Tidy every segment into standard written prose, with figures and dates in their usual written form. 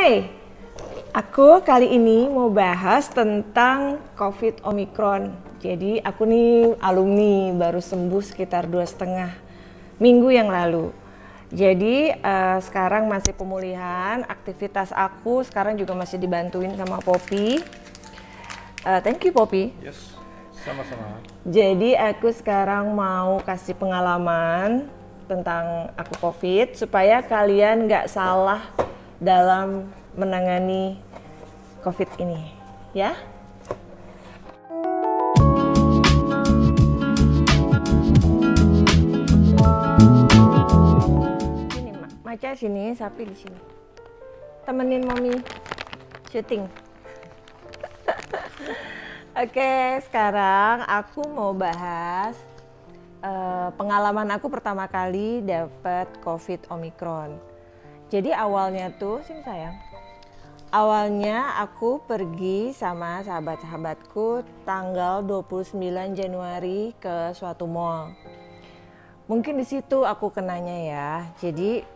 Hai, aku kali ini mau bahas tentang COVID Omicron. Jadi aku nih alumni baru sembuh sekitar 2,5 minggu yang lalu. Jadi sekarang masih pemulihan, aktivitas aku sekarang juga masih dibantuin sama Poppy. Thank you Poppy. Yes, sama-sama. Jadi aku sekarang mau kasih pengalaman tentang aku COVID supaya kalian nggak salah dalam menangani COVID ini, ya. Sini, Maca sini, Sapi di sini. Temenin Mami syuting. Oke, sekarang aku mau bahas pengalaman aku pertama kali dapat COVID Omicron. Jadi awalnya tuh, sini sayang. Awalnya aku pergi sama sahabat-sahabatku tanggal 29 Januari ke suatu mall. Mungkin di situ aku kenanya ya. Jadi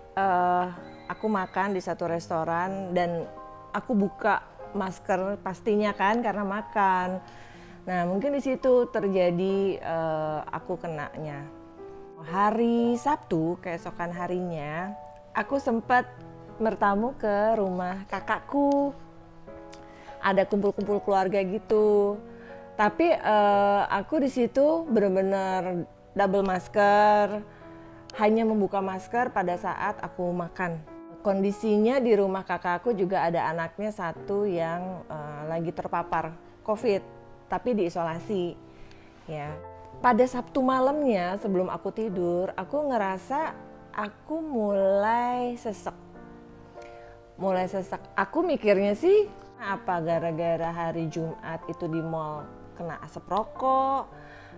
aku makan di satu restoran dan aku buka masker pastinya kan karena makan. Nah mungkin di situ terjadi aku kenanya. Hari Sabtu keesokan harinya aku sempat bertamu ke rumah kakakku. Ada kumpul-kumpul keluarga gitu. Tapi aku di situ benar-benar double masker. Hanya membuka masker pada saat aku makan. Kondisinya di rumah kakakku juga ada anaknya satu yang lagi terpapar COVID, tapi diisolasi. Ya. Pada Sabtu malamnya sebelum aku tidur, aku ngerasa aku mulai sesek. Aku mikirnya sih apa gara-gara hari Jumat itu di mall kena asap rokok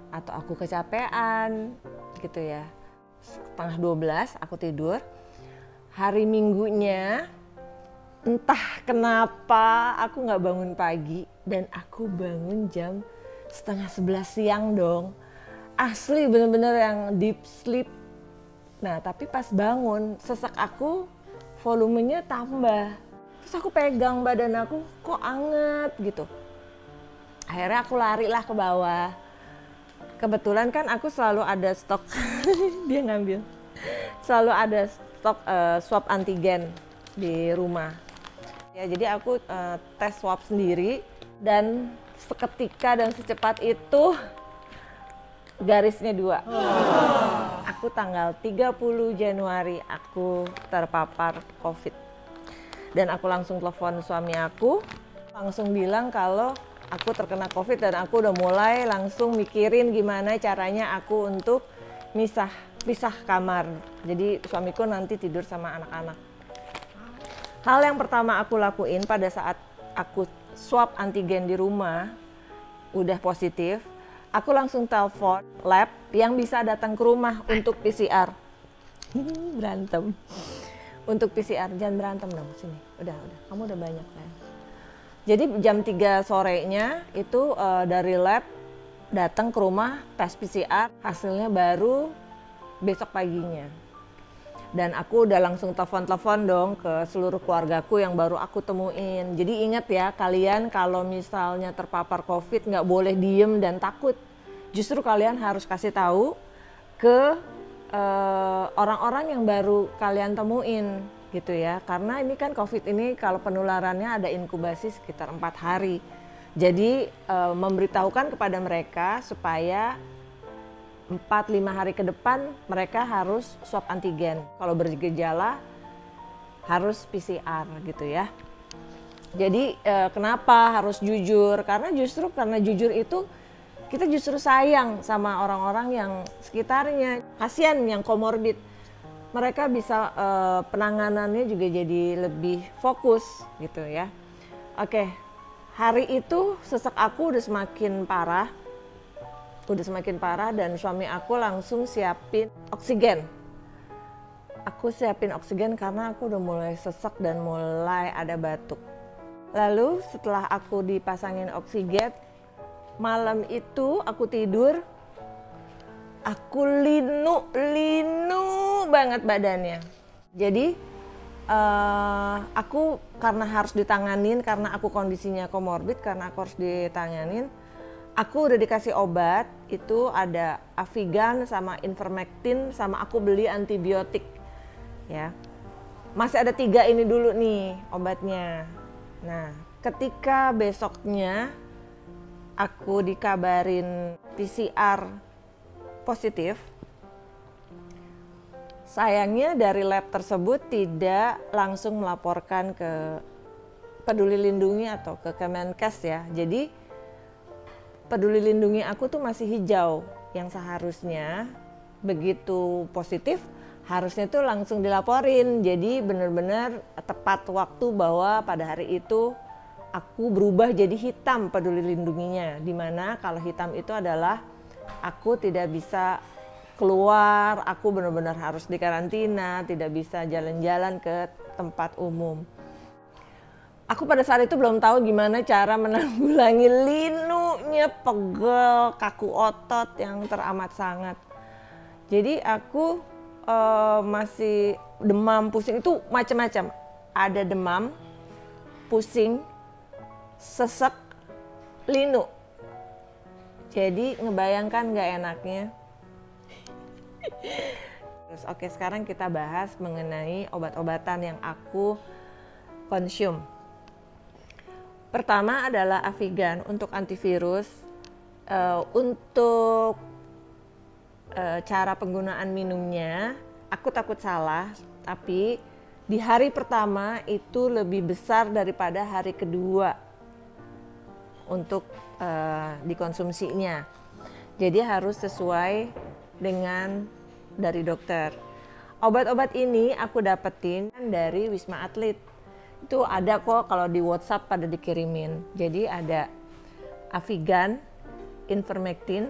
atau aku kecapean gitu ya. 11:30 aku tidur. Hari Minggunya entah kenapa aku nggak bangun pagi dan aku bangun jam 10:30 siang dong. Asli bener-bener yang deep sleep. Nah tapi pas bangun sesak aku volumenya tambah. Terus aku pegang badan aku kok anget gitu. Akhirnya aku lari lah ke bawah. Kebetulan kan aku selalu ada stok, dia ngambil. Selalu ada stok swab antigen di rumah. Ya jadi aku tes swab sendiri dan seketika dan secepat itu garisnya 2. Aku tanggal 30 Januari aku terpapar COVID. Dan aku langsung telepon suami aku, langsung bilang kalau aku terkena COVID dan aku udah mulai langsung mikirin gimana caranya aku untuk pisah kamar. Jadi suamiku nanti tidur sama anak-anak. Hal yang pertama aku lakuin pada saat aku swab antigen di rumah udah positif, aku langsung telepon lab yang bisa datang ke rumah untuk PCR. Berantem. Untuk PCR, jangan berantem dong, sini. Udah, kamu udah banyak kan. Jadi jam 3 sorenya itu dari lab datang ke rumah tes PCR, hasilnya baru besok paginya. Dan aku udah langsung telepon dong ke seluruh keluargaku yang baru aku temuin. Jadi ingat ya kalian kalau misalnya terpapar COVID nggak boleh diem dan takut. Justru kalian harus kasih tahu ke orang-orang yang baru kalian temuin gitu ya. Karena ini kan COVID ini kalau penularannya ada inkubasi sekitar 4 hari. Jadi memberitahukan kepada mereka supaya 4-5 hari ke depan mereka harus swab antigen. Kalau bergejala harus PCR gitu ya. Jadi kenapa harus jujur? Karena jujur itu kita justru sayang sama orang-orang yang sekitarnya. Kasihan yang komorbid. Mereka bisa penanganannya juga jadi lebih fokus gitu ya. Oke, hari itu sesak aku udah semakin parah. Dan suami aku langsung siapin oksigen. Aku siapin oksigen karena aku udah mulai sesak dan mulai ada batuk. Lalu setelah aku dipasangin oksigen, malam itu aku tidur, aku linu banget badannya. Jadi Aku karena harus ditanganin, karena aku kondisinya komorbid, karena aku harus ditanganin, aku udah dikasih obat, itu ada Avigan sama Ivermectin, sama aku beli antibiotik ya. Masih ada 3 ini dulu nih obatnya. Nah, ketika besoknya aku dikabarin PCR positif, sayangnya dari lab tersebut tidak langsung melaporkan ke Peduli Lindungi atau ke Kemenkes ya. Jadi Peduli Lindungi aku tuh masih hijau, yang seharusnya begitu positif harusnya tuh langsung dilaporin. Jadi benar-benar tepat waktu bahwa pada hari itu aku berubah jadi hitam Peduli Lindunginya. Dimana kalau hitam itu adalah aku tidak bisa keluar, aku benar-benar harus dikarantina, tidak bisa jalan-jalan ke tempat umum. Aku pada saat itu belum tahu gimana cara menanggulangi linunya, pegel, kaku otot yang teramat sangat. Jadi aku masih demam, pusing, itu macam-macam. Ada demam, pusing, sesek, linu. Jadi ngebayangkan gak enaknya. Terus oke, sekarang kita bahas mengenai obat-obatan yang aku konsum. Pertama adalah Avigan untuk antivirus. Untuk cara penggunaan minumnya, aku takut salah, tapi di hari pertama itu lebih besar daripada hari kedua untuk dikonsumsinya. Jadi harus sesuai dengan dari dokter. Obat-obat ini aku dapetin dari Wisma Atlet. Itu ada kok kalau di WhatsApp pada dikirimin. Jadi ada Avigan, Ivermectin,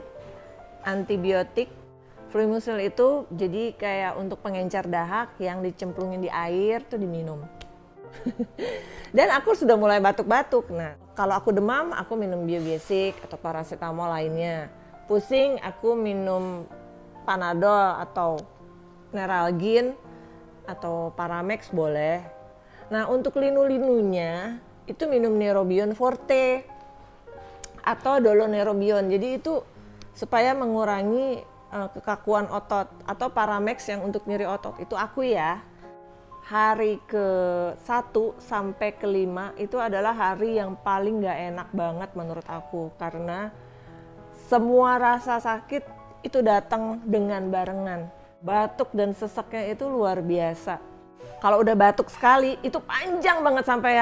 antibiotik, Fluimucil itu jadi kayak untuk pengencer dahak yang dicemplungin di air tuh diminum. Dan aku sudah mulai batuk-batuk. Nah, kalau aku demam aku minum Biobasic atau paracetamol lainnya. Pusing aku minum Panadol atau Neuralgin atau Paramex boleh. Nah, untuk linu-linunya itu minum Neurobion Forte atau Doloneurobion. Jadi itu supaya mengurangi kekakuan otot, atau Paramex yang untuk nyeri otot. Itu aku ya. Hari ke-1 sampai ke-5 itu adalah hari yang paling gak enak banget menurut aku, karena semua rasa sakit itu datang dengan barengan. Batuk dan seseknya itu luar biasa. Kalau udah batuk sekali itu panjang banget sampai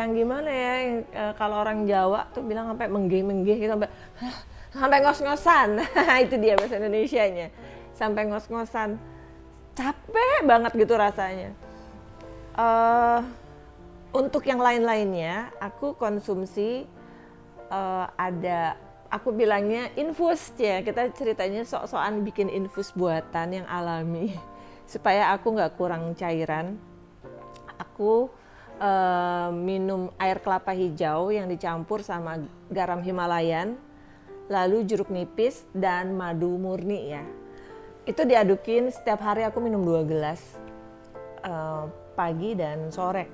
yang gimana ya, kalau orang Jawa tuh bilang sampai menggeh-menggeh gitu, sampai ngos-ngosan. Itu dia bahasa Indonesianya. Sampai ngos-ngosan. Capek banget gitu rasanya. Untuk yang lain-lainnya aku konsumsi aku bilangnya infus ya, kita ceritanya sok-sokan bikin infus buatan yang alami supaya aku nggak kurang cairan. Aku minum air kelapa hijau yang dicampur sama garam Himalayan, lalu jeruk nipis dan madu murni ya. Itu diadukin, setiap hari aku minum 2 gelas pagi dan sore.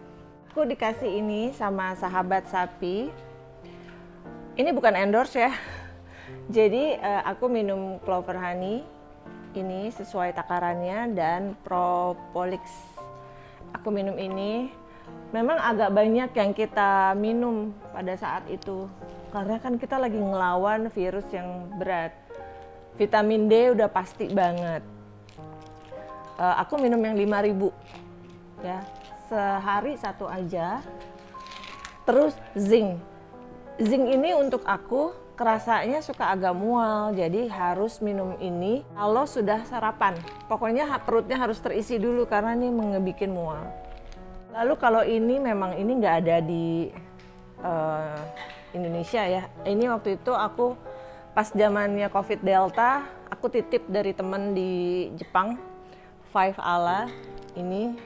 Aku dikasih ini sama sahabat sapi. Ini bukan endorse ya. Jadi aku minum Clover Honey, ini sesuai takarannya, dan Propolis. Aku minum ini, memang agak banyak yang kita minum pada saat itu. Karena kan kita lagi ngelawan virus yang berat. Vitamin D udah pasti banget. Aku minum yang 5.000 ya, sehari 1 aja. Terus zinc. Zinc ini untuk aku kerasanya suka agak mual, jadi harus minum ini kalau sudah sarapan. Pokoknya perutnya harus terisi dulu karena ini ngebikin mual. Lalu kalau ini memang ini nggak ada di Indonesia ya. Ini waktu itu aku pas zamannya COVID Delta, aku titip dari temen di Jepang, Five Ala. Ini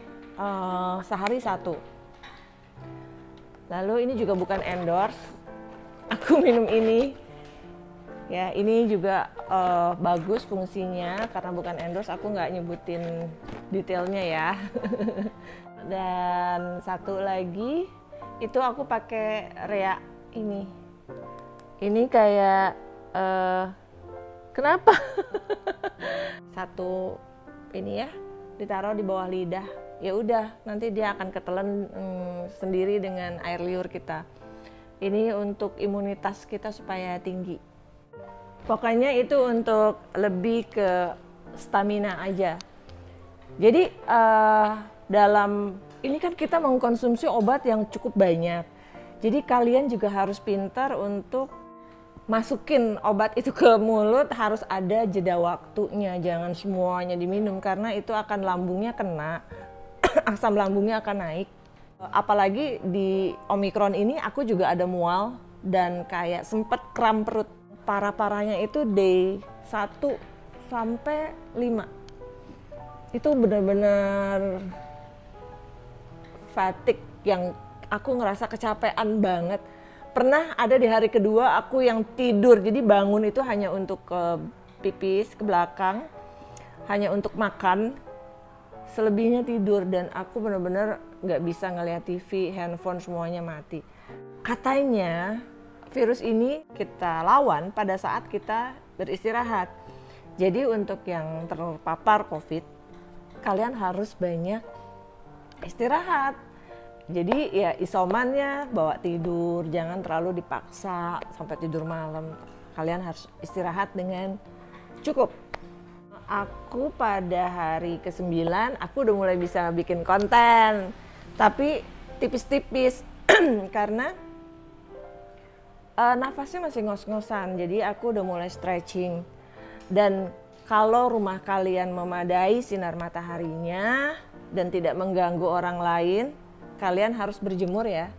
sehari 1. Lalu ini juga bukan endorse. Aku minum ini, ya ini juga bagus fungsinya, karena bukan endorse aku nggak nyebutin detailnya ya. Dan satu lagi itu aku pakai Rea ini. Ini kayak kenapa? Satu ini ya ditaruh di bawah lidah. Ya udah, nanti dia akan ketelan sendiri dengan air liur kita. Ini untuk imunitas kita supaya tinggi. Pokoknya itu untuk lebih ke stamina aja. Jadi dalam ini kan kita mengkonsumsi obat yang cukup banyak. Jadi kalian juga harus pintar untuk masukin obat itu ke mulut, harus ada jeda waktunya. Jangan semuanya diminum karena itu akan lambungnya kena, asam lambungnya akan naik. Apalagi di Omikron ini aku juga ada mual dan kayak sempet kram perut. Parah-parahnya itu day 1 sampai 5. Itu benar-benar fatigue yang aku ngerasa kecapean banget. Pernah ada di hari kedua aku yang tidur, jadi bangun itu hanya untuk ke pipis, ke belakang, hanya untuk makan, selebihnya tidur dan aku benar-benar nggak bisa ngeliat TV, handphone semuanya mati. Katanya virus ini kita lawan pada saat kita beristirahat. Jadi untuk yang terpapar COVID, kalian harus banyak istirahat. Jadi ya isomannya bawa tidur, jangan terlalu dipaksa sampai tidur malam. Kalian harus istirahat dengan cukup. Aku pada hari ke-9 aku udah mulai bisa bikin konten, tapi tipis-tipis karena nafasnya masih ngos-ngosan. Jadi aku udah mulai stretching. Dan kalau rumah kalian memadai sinar mataharinya dan tidak mengganggu orang lain, kalian harus berjemur ya.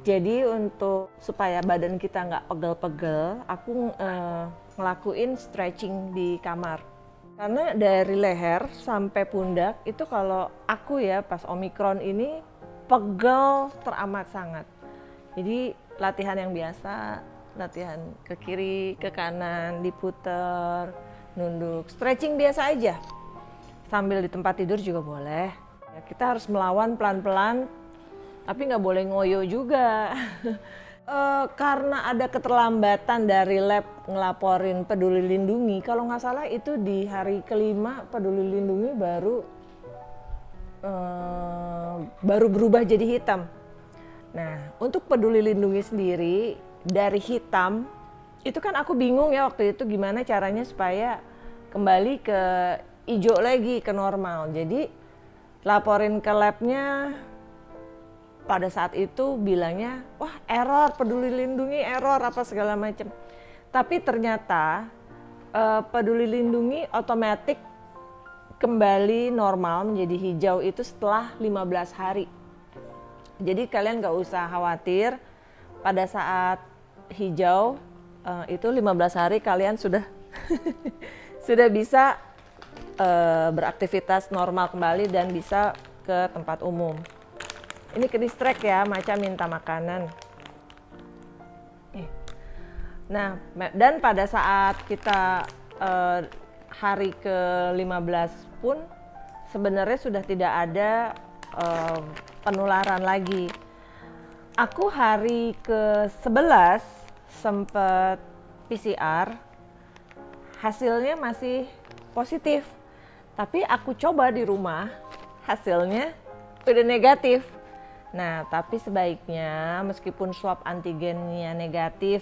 Jadi untuk supaya badan kita nggak pegel-pegel, aku ngelakuin stretching di kamar. Karena dari leher sampai pundak itu kalau aku ya pas Omikron ini pegel teramat sangat. Jadi latihan yang biasa, latihan ke kiri, ke kanan, diputer, nunduk, stretching biasa aja. Sambil di tempat tidur juga boleh. Ya, kita harus melawan pelan-pelan, tapi nggak boleh ngoyo juga. Karena ada keterlambatan dari lab ngelaporin Peduli Lindungi, kalau nggak salah itu di hari ke-5 Peduli Lindungi baru berubah jadi hitam. Nah, untuk Peduli Lindungi sendiri dari hitam, itu kan aku bingung ya waktu itu gimana caranya supaya kembali ke hijau lagi, ke normal. Jadi laporin ke labnya, pada saat itu bilangnya, wah error, Peduli Lindungi error, apa segala macam. Tapi ternyata Peduli Lindungi otomatis kembali normal menjadi hijau itu setelah 15 hari. Jadi kalian nggak usah khawatir, pada saat hijau itu 15 hari kalian sudah sudah bisa beraktivitas normal kembali dan bisa ke tempat umum. Ini ke distract ya, macam minta makanan. Nah, dan pada saat kita hari ke-15 pun sebenarnya sudah tidak ada penularan lagi. Aku hari ke-11 sempat PCR, hasilnya masih positif. Tapi aku coba di rumah, hasilnya udah negatif. Nah, tapi sebaiknya meskipun swab antigennya negatif,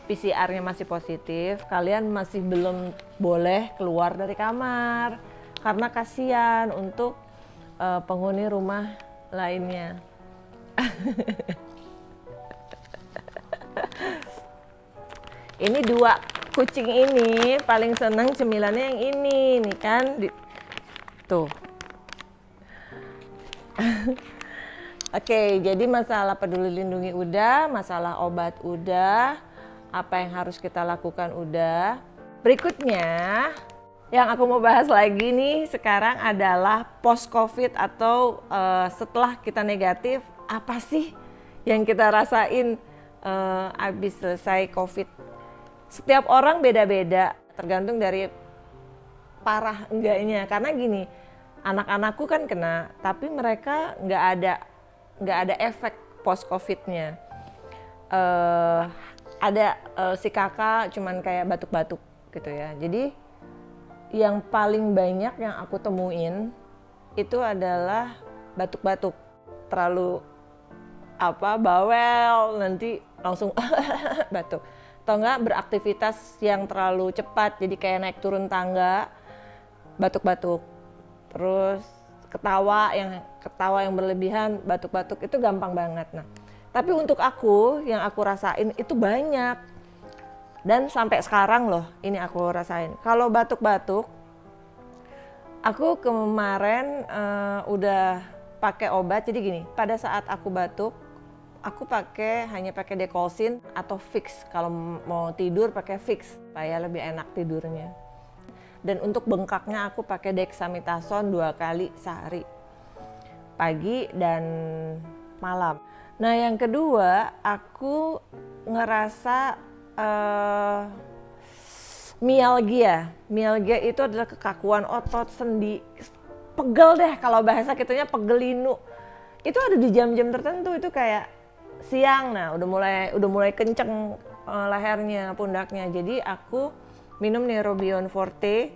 PCR-nya masih positif, kalian masih belum boleh keluar dari kamar karena kasihan untuk penghuni rumah lainnya. Ini dua kucing ini paling senang cemilannya yang ini nih kan, tuh. Oke, jadi masalah Peduli Lindungi udah, masalah obat udah, apa yang harus kita lakukan udah. Berikutnya, yang aku mau bahas lagi nih sekarang adalah post-COVID atau setelah kita negatif, apa sih yang kita rasain abis selesai COVID. Setiap orang beda-beda, tergantung dari parah enggaknya. Karena gini, Anak-anakku kan kena, tapi mereka nggak ada efek post covidnya. Ada si kakak cuman kayak batuk-batuk gitu ya. Jadi yang paling banyak yang aku temuin itu adalah batuk-batuk, terlalu bawel, nanti langsung batuk. Atau enggak beraktivitas yang terlalu cepat, jadi kayak naik turun tangga, batuk-batuk. Terus ketawa yang berlebihan, batuk-batuk, itu gampang banget. Nah, tapi untuk aku, yang aku rasain itu banyak. Dan sampai sekarang loh, ini aku rasain. Kalau batuk-batuk, aku kemarin udah pakai obat. Jadi gini, pada saat aku batuk, aku hanya pakai Decolsin atau Vicks. Kalau mau tidur pakai Vicks supaya lebih enak tidurnya. Dan untuk bengkaknya aku pakai dexamethasone 2 kali sehari, pagi dan malam. Nah, yang kedua, aku ngerasa mialgia. Mialgia itu adalah kekakuan otot, sendi, pegel deh, kalau bahasa kitanya pegelinu. Itu ada di jam-jam tertentu, itu kayak siang. Nah, udah mulai kenceng lehernya, pundaknya. Jadi aku minum Neurobion Forte.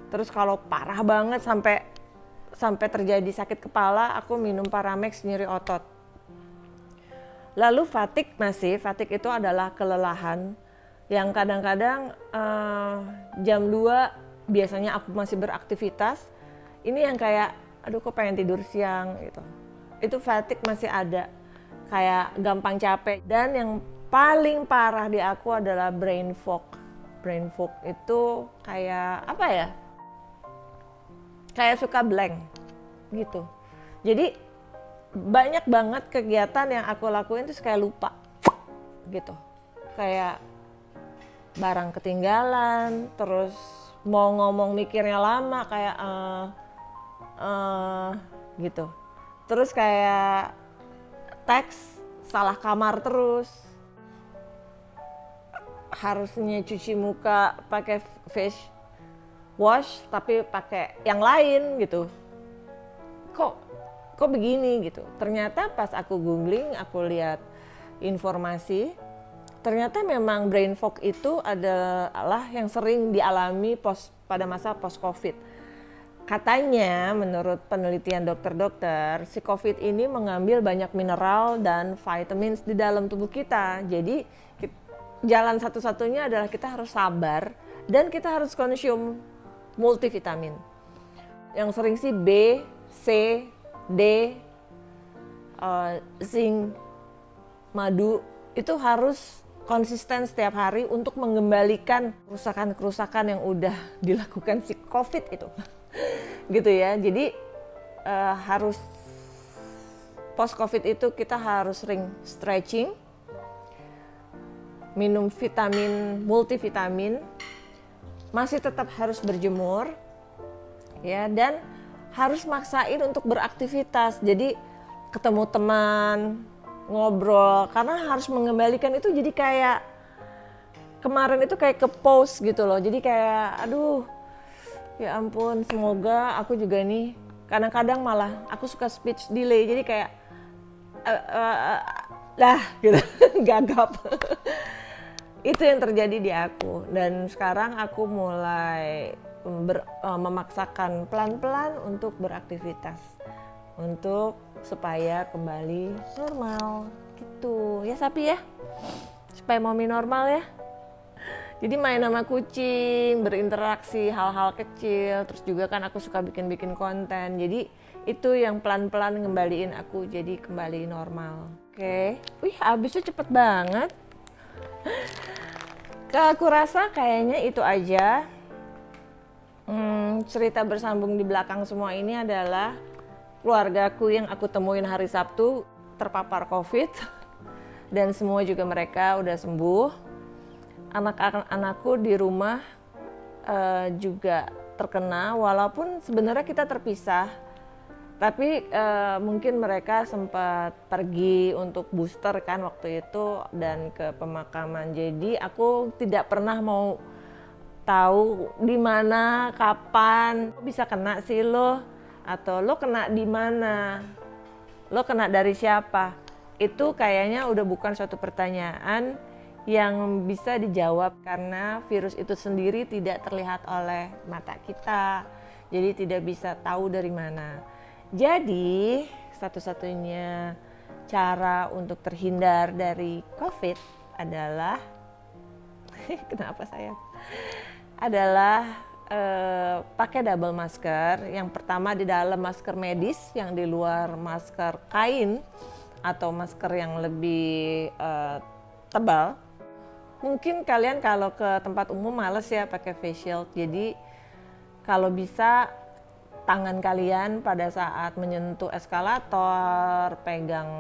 Terus kalau parah banget sampai terjadi sakit kepala, aku minum Paramex nyeri otot. Lalu fatigue itu adalah kelelahan yang kadang-kadang jam 2 biasanya aku masih beraktivitas. Ini yang kayak aduh kok pengen tidur siang gitu. Itu fatigue masih ada, kayak gampang capek. Dan yang paling parah di aku adalah brain fog. Brain fog itu kayak apa ya? Kayak suka blank gitu. Jadi banyak banget kegiatan yang aku lakuin terus kayak lupa gitu. Kayak barang ketinggalan, terus mau ngomong mikirnya lama kayak gitu. Terus kayak teks salah kamar terus. Harusnya cuci muka pakai face wash tapi pakai yang lain gitu. Kok begini gitu. Ternyata pas aku googling, aku lihat informasi, ternyata memang brain fog itu adalah yang sering dialami pada masa post covid. Katanya menurut penelitian dokter-dokter, si covid ini mengambil banyak mineral dan vitamins di dalam tubuh kita. Jadi jalan satu-satunya adalah kita harus sabar dan kita harus konsum multivitamin. Yang sering sih B, C, D, zinc, madu, itu harus konsisten setiap hari untuk mengembalikan kerusakan-kerusakan yang udah dilakukan si COVID itu. Gitu ya, jadi harus post COVID itu kita harus sering stretching, minum vitamin, multivitamin, masih tetap harus berjemur, ya, dan harus maksain untuk beraktivitas. Jadi ketemu teman, ngobrol, karena harus mengembalikan itu. Jadi kayak kemarin itu kayak ke pause gitu loh. Jadi kayak aduh, ya ampun, semoga aku juga nih, kadang-kadang malah aku suka speech delay. Jadi kayak gitu, gagap. Itu yang terjadi di aku. Dan sekarang aku mulai memaksakan pelan-pelan untuk beraktivitas, untuk supaya kembali normal gitu ya Sapi ya, supaya Mommy normal ya. Jadi main sama kucing, berinteraksi hal-hal kecil, terus juga kan aku suka bikin konten. Jadi itu yang pelan-pelan ngembaliin aku jadi kembali normal. Oke. Wih, habisnya cepet banget. Aku rasa kayaknya itu aja. Cerita bersambung di belakang semua ini adalah keluargaku yang aku temuin hari Sabtu terpapar COVID dan semua juga mereka udah sembuh. Anak-anakku di rumah juga terkena, walaupun sebenarnya kita terpisah, tapi mungkin mereka sempat pergi untuk booster kan waktu itu dan ke pemakaman. Jadi aku tidak pernah mau tahu di mana, kapan bisa kena sih lo. atau lo kena di mana, lo kena dari siapa, itu kayaknya udah bukan suatu pertanyaan yang bisa dijawab karena virus itu sendiri tidak terlihat oleh mata kita, jadi tidak bisa tahu dari mana. Jadi satu-satunya cara untuk terhindar dari COVID adalah kenapa saya? Adalah pakai double masker. Yang pertama di dalam masker medis, yang di luar masker kain atau masker yang lebih tebal. Mungkin kalian kalau ke tempat umum males ya pakai face shield. Jadi kalau bisa tangan kalian pada saat menyentuh eskalator, pegang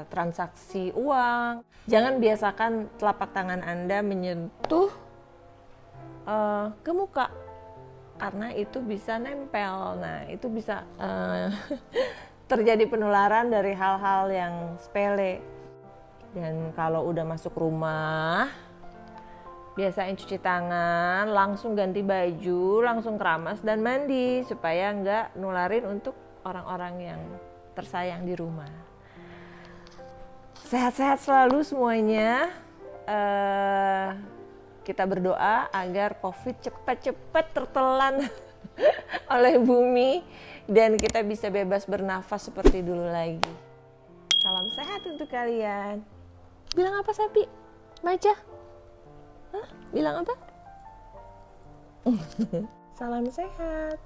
transaksi uang, jangan biasakan telapak tangan Anda menyentuh ke muka karena itu bisa nempel. Nah, itu bisa terjadi penularan dari hal-hal yang sepele. Dan kalau udah masuk rumah, biasain cuci tangan, langsung ganti baju, langsung keramas dan mandi supaya nggak nularin untuk orang-orang yang tersayang di rumah. Sehat-sehat selalu semuanya. Kita berdoa agar COVID cepat-cepat tertelan oleh bumi dan kita bisa bebas bernafas seperti dulu lagi. Salam sehat untuk kalian. Bilang apa sapi? Baca. Hah? Bilang apa? Salam sehat.